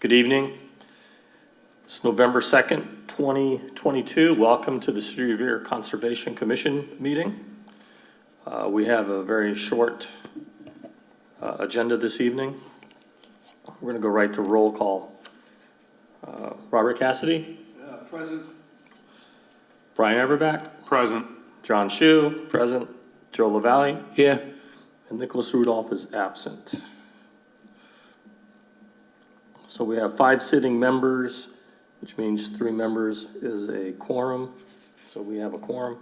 Good evening. It's November 2nd, 2022. Welcome to the City of Revere Conservation Commission meeting. We have a very short agenda this evening. We're going to go right to roll call. Robert Cassidy? Present. Brian Everback? Present. John Shu? Present. Joe LaValle? Here. And Nicholas Rudolph is absent. So we have 5 sitting members, which means 3 members is a quorum. So we have a quorum.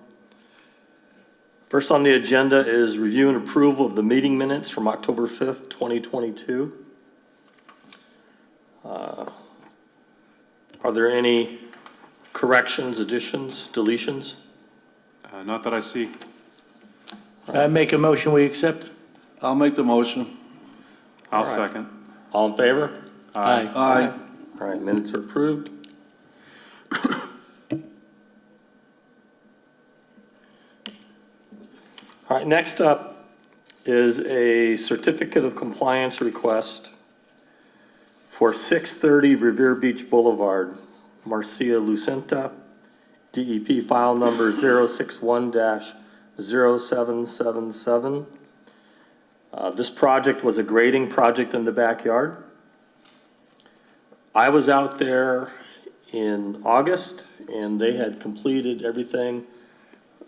First on the agenda is review and approval of the meeting minutes from October 5th, 2022. Are there any corrections, additions, deletions? Not that I see. I make a motion, we accept. I'll make the motion. I'll All right. second. All in favor? Aye. Aye. All right, minutes are approved. All right, next up is a certificate of compliance request for 630 Revere Beach Boulevard, Marcia Lucenta, DEP file number 061-0777. This project was a grading project in the backyard. I was out there in August and they had completed everything.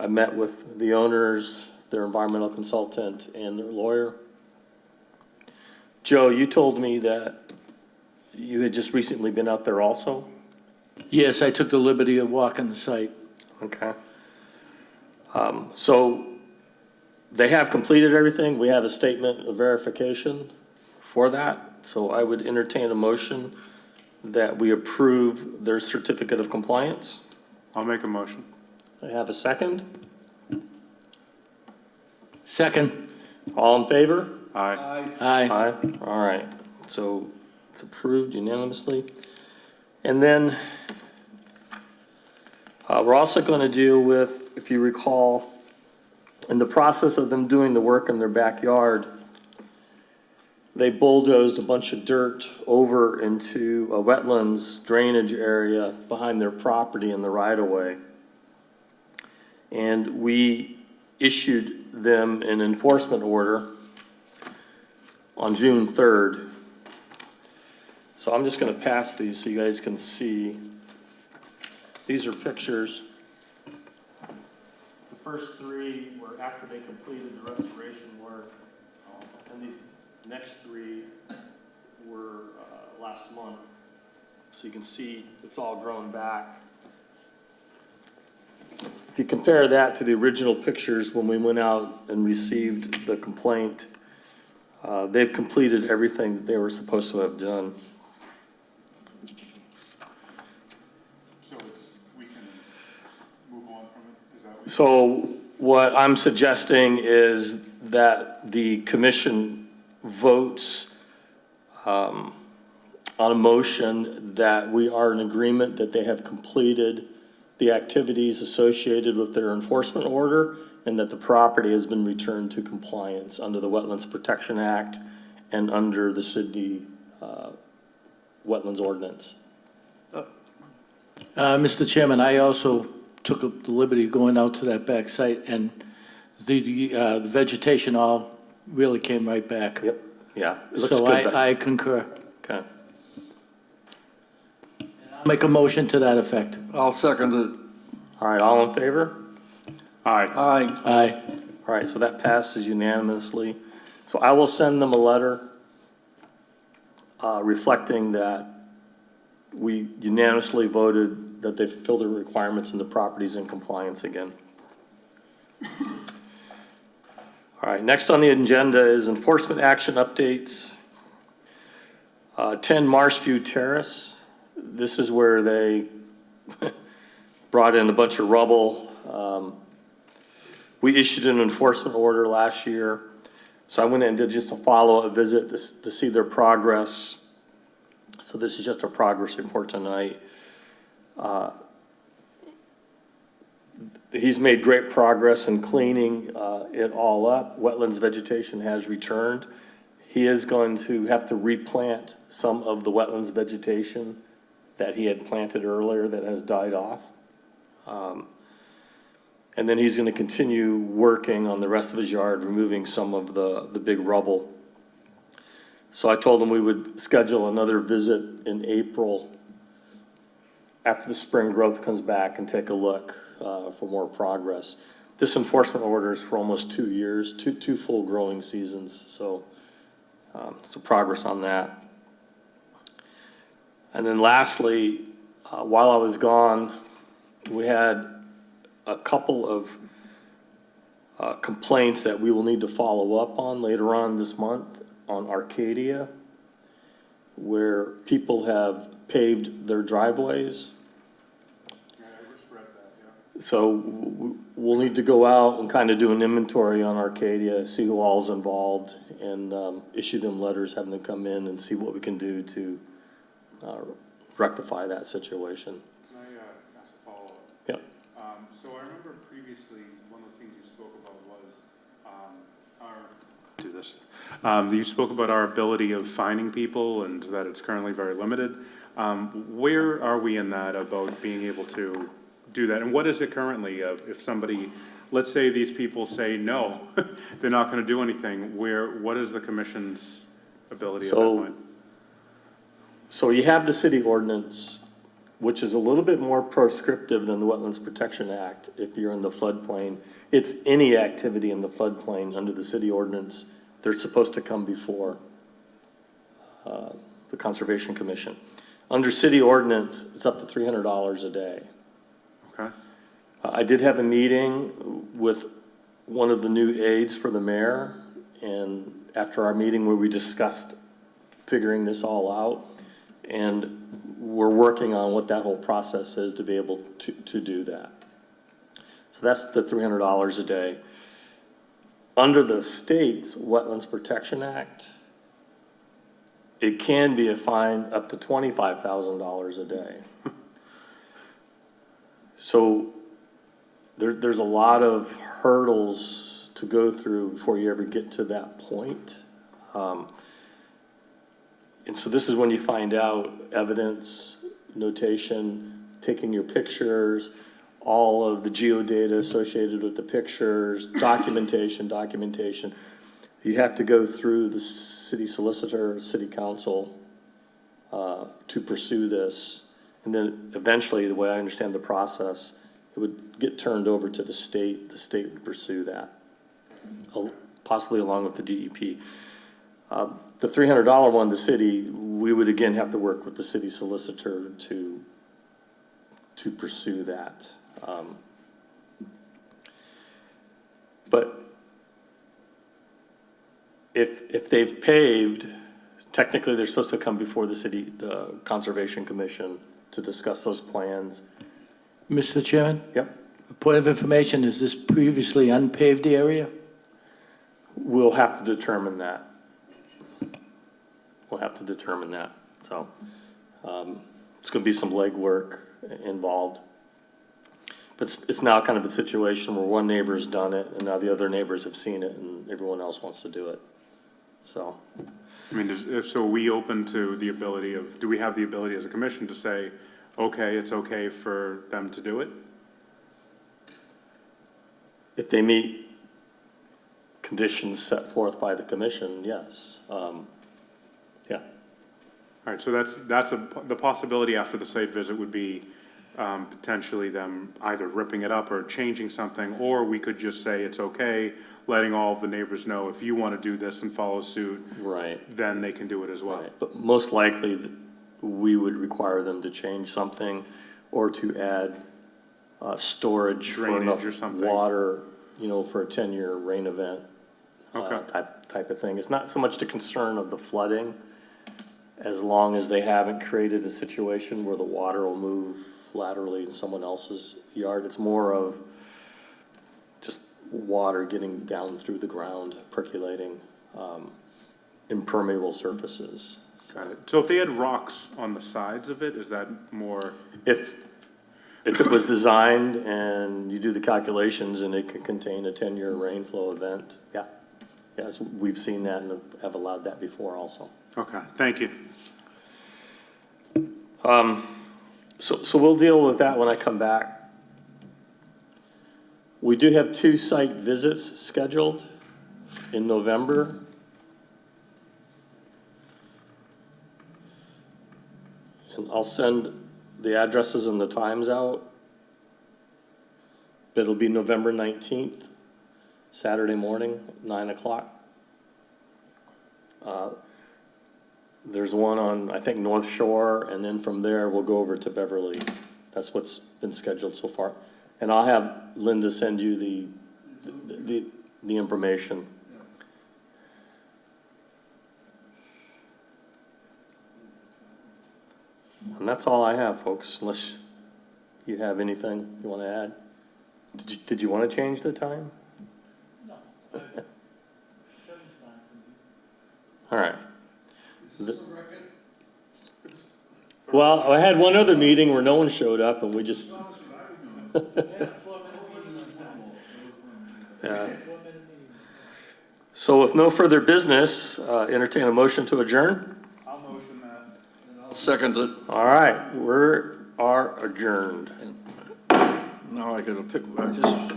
I met with the owners, their environmental consultant, and their lawyer. Joe, you told me that you had just recently been out there also? Yes, I took the liberty of walking the site. Okay. So they have completed everything. We have a statement of verification for that. So I would entertain a motion that we approve their certificate of compliance. I'll make a motion. I have a second. Second. All in favor? Aye. Aye. Aye. All right. So it's approved unanimously. And then we're also going to deal with, if you recall, in the process of them doing the work in their backyard, they bulldozed a bunch of dirt over into a wetlands drainage area behind their property in the right-of-way. And we issued them an enforcement order on June 3rd. So I'm just going to pass these so you guys can see. These are pictures. The first 3 were after they completed the restoration work, and these next 3 were last month. So you can see it's all grown back. If you compare that to the original pictures when we went out and received the complaint, they've completed everything that they were supposed to have done. So we can move on from it? Is that what So what I'm suggesting is that the commission votes on a motion that we are in agreement that they have completed the activities associated with their enforcement order and that the property has been returned to compliance under the Wetlands Protection Act and under the Sydney Wetlands Ordinance. Mr. Chairman, I also took the liberty of going out to that back site, and the vegetation all really came right back. Yep, yeah. It looks So good. I concur. Okay. I'll make a motion to that effect. I'll second it. All right, all in favor? Aye. Aye. Aye. All right, so that passes unanimously. So I will send them a letter reflecting that we unanimously voted that they fulfilled the requirements and the property's in compliance again. All right, next on the agenda is enforcement action updates. 10 Marshview Terrace. This is where they brought in a bunch of rubble. We issued an enforcement order last year. So I went in and did just a follow-up visit to see their progress. So this is just a progress report tonight. He's made great progress in cleaning it all up. Wetlands vegetation has returned. He is going to have to replant some of the wetlands vegetation that he had planted earlier that has died off. And then he's gonna continue working on the rest of his yard, removing some of the big rubble. So I told him we would schedule another visit in April after the spring growth comes back and take a look for more progress. This enforcement order is for almost 2 years, two full growing seasons, so progress on that. And then lastly, while I was gone, we had a couple of complaints that we will need to follow up on later on this month on Arcadia, where people have paved their driveways. Yeah, I just read that, yeah. So we'll need to go out and kind of do an inventory on Arcadia, see who all's involved, and issue them letters, having them come in and see what we can do to rectify that situation. Can I ask a follow-up? Yep. So I remember previously, one of the things you spoke about was you spoke about our ability of finding people and that it's currently very limited. Where are we in that about being able to do that? And what is it currently if somebody, let's say these people say no, they're not going to do anything, what is the commission's ability at that point? So you have the city ordinance, which is a little bit more proscriptive than the Wetlands Protection Act if you're in the floodplain. It's any activity in the floodplain under the city ordinance, they're supposed to come before the Conservation Commission. Under city ordinance, it's up to $300 a day. Okay. I did have a meeting with one of the new aides for the mayor, and after our meeting where we discussed figuring this all out, and we're working on what that whole process is to be able to do that. So that's the $300 a day. Under the state's Wetlands Protection Act, it can be a fine up to $25,000 a day. So there's a lot of hurdles to go through before you ever get to that point. And so this is when you find out evidence, notation, taking your pictures, all of the geodata associated with the pictures, documentation. You have to go through the city solicitor, city council to pursue this. And then eventually, the way I understand the process, it would get turned over to the state would pursue that, possibly along with the DEP. The $300 one, the city, we would again have to work with the city solicitor to pursue that. But if they've paved, technically they're supposed to come before the Conservation Commission to discuss those plans. Mr. Chairman, Yep. a point of information, is this previously unpaved area? We'll have to determine that. So it's going to be some legwork involved. But it's now kind of a situation where one neighbor's done it and now the other neighbors have seen it and everyone else wants to do it. So. I mean, so are we open to the ability do we have the ability as a commission to say, okay, it's okay for them to do it? If they meet conditions set forth by the commission, yes. Yeah. All right, so the possibility after the site visit would be potentially them either ripping it up or changing something, or we could just say it's okay, letting all of the neighbors know if you want to do this and follow suit, Right. then they can do it as well. Right. But most likely, we would require them to change something or to add storage for Drainage enough or something. water, for a 10-year rain event. Okay. Type of thing. It's not so much the concern of the flooding, as long as they haven't created a situation where the water will move laterally in someone else's yard. It's more of just water getting down through the ground, percolating, impermeable surfaces. Got it. So if they had rocks on the sides of it, is that more? If it was designed and you do the calculations and it can contain a 10-year rainflow event, yeah. Yes, we've seen that and have allowed that before also. Okay, thank you. So we'll deal with that when I come back. We do have 2 site visits scheduled in November. And I'll send the addresses and the times out. It'll be November 19th, Saturday morning, 9 o'clock. There's one on, I think, North Shore, and then from there, we'll go over to Beverly. That's what's been scheduled so far. And I'll have Linda send you the information. And that's all I have, folks, unless you have anything you want to add. Did you want to change the time? No. All right. Well, I had one other meeting where no one showed up and we just. Yeah. So with no further business, entertain a motion to adjourn. I'll motion that. I'll second it. All right, we are adjourned. Now I gotta pick, I just